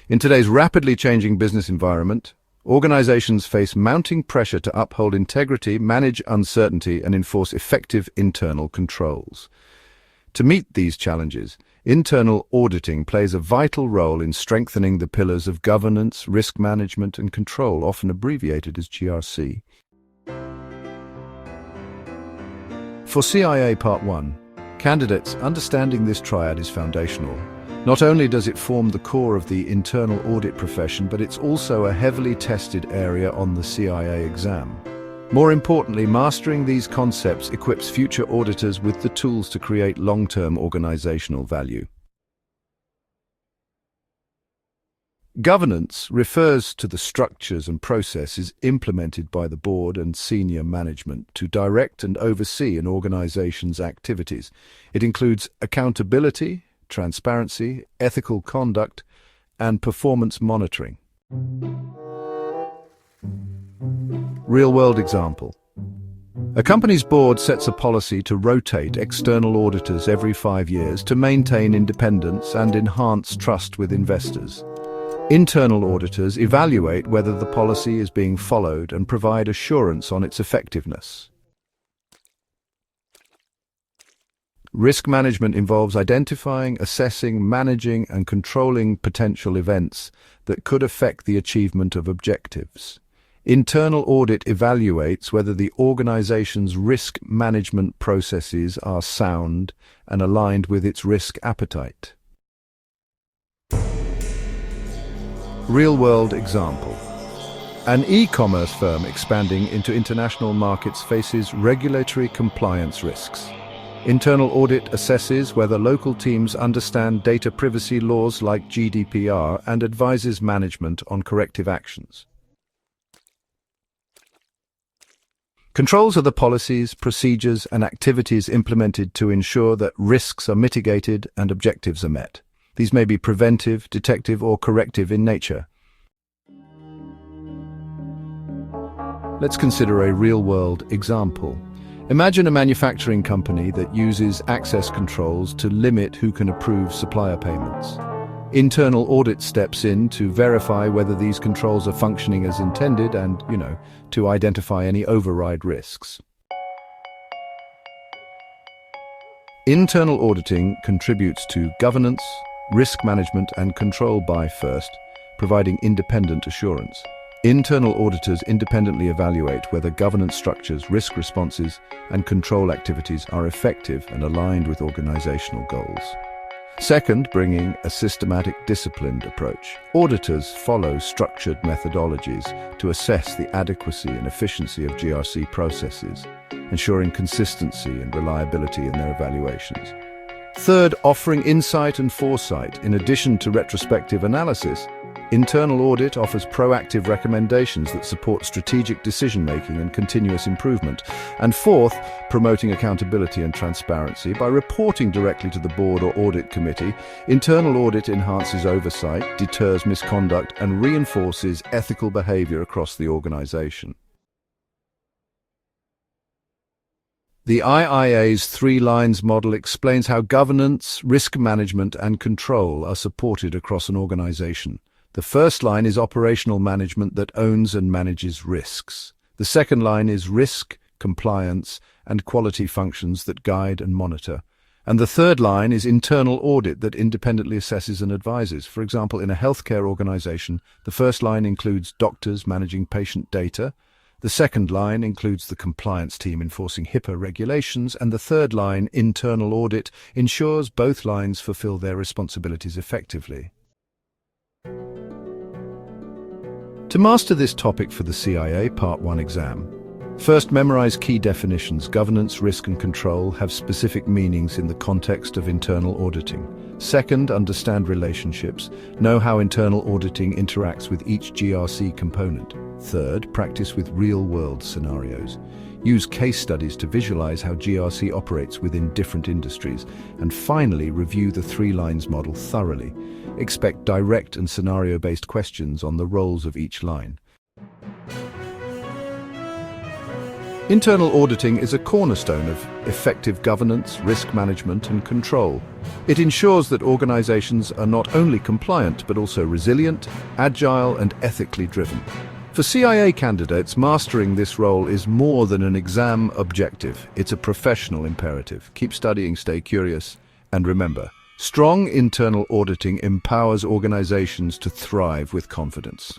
In today's rapidly changing business environment, organizations face mounting pressure to uphold integrity, manage uncertainty, and enforce effective internal controls. To meet these challenges, internal auditing plays a vital role in strengthening the pillars of governance, risk management, and control, often abbreviated as GRC. For CIA Part 1, candidates understanding this triad is foundational. Not only does it form the core of the internal audit profession, but it's also a heavily tested area on the CIA exam. More importantly, mastering these concepts equips future auditors with the tools to create long-term organizational value. Governance refers to the structures and processes implemented by the board and senior management to direct and oversee an organization's activities. It includes accountability, transparency, ethical conduct, and performance monitoring. Real-world example. A company's board sets a policy to rotate external auditors every 5 years to maintain independence and enhance trust with investors. Internal auditors evaluate whether the policy is being followed and provide assurance on its effectiveness. Risk management involves identifying, assessing, managing, and controlling potential events that could affect the achievement of objectives. Internal audit evaluates whether the organization's risk management processes are sound and aligned with its risk appetite. Real-world example. An e-commerce firm expanding into international markets faces regulatory compliance risks. Internal audit assesses whether local teams understand data privacy laws like GDPR and advises management on corrective actions. Controls are the policies, procedures, and activities implemented to ensure that risks are mitigated and objectives are met. These may be preventive, detective, or corrective in nature. Let's consider a real-world example. Imagine a manufacturing company that uses access controls to limit who can approve supplier payments. Internal audit steps in to verify whether these controls are functioning as intended and, to identify any override risks. Internal auditing contributes to governance, risk management, and control by first, providing independent assurance. Internal auditors independently evaluate whether governance structures, risk responses, and control activities are effective and aligned with organizational goals. Second, bringing a systematic, disciplined approach. Auditors follow structured methodologies to assess the adequacy and efficiency of GRC processes, ensuring consistency and reliability in their evaluations. Third, offering insight and foresight. In addition to retrospective analysis, internal audit offers proactive recommendations that support strategic decision-making and continuous improvement. And fourth, promoting accountability and transparency. By reporting directly to the board or audit committee, internal audit enhances oversight, deters misconduct, and reinforces ethical behavior across the organization. The IIA's 3 lines model explains how governance, risk management, and control are supported across an organization. The first line is operational management that owns and manages risks. The second line is risk, compliance, and quality functions that guide and monitor. And the third line is internal audit that independently assesses and advises. For example, in a healthcare organization, the first line includes doctors managing patient data. The second line includes the compliance team enforcing HIPAA regulations, and the third line, internal audit, ensures both lines fulfill their responsibilities effectively. To master this topic for the CIA Part 1 exam, first memorize key definitions. Governance, risk, and control have specific meanings in the context of internal auditing. Second, understand relationships. Know how internal auditing interacts with each GRC component. Third, practice with real-world scenarios. Use case studies to visualize how GRC operates within different industries. And finally, review the 3 lines model thoroughly. Expect direct and scenario-based questions on the roles of each line. Internal auditing is a cornerstone of effective governance, risk management, and control. It ensures that organizations are not only compliant, but also resilient, agile, and ethically driven. For CIA candidates, mastering this role is more than an exam objective. It's a professional imperative. Keep studying, stay curious, and remember, strong internal auditing empowers organizations to thrive with confidence.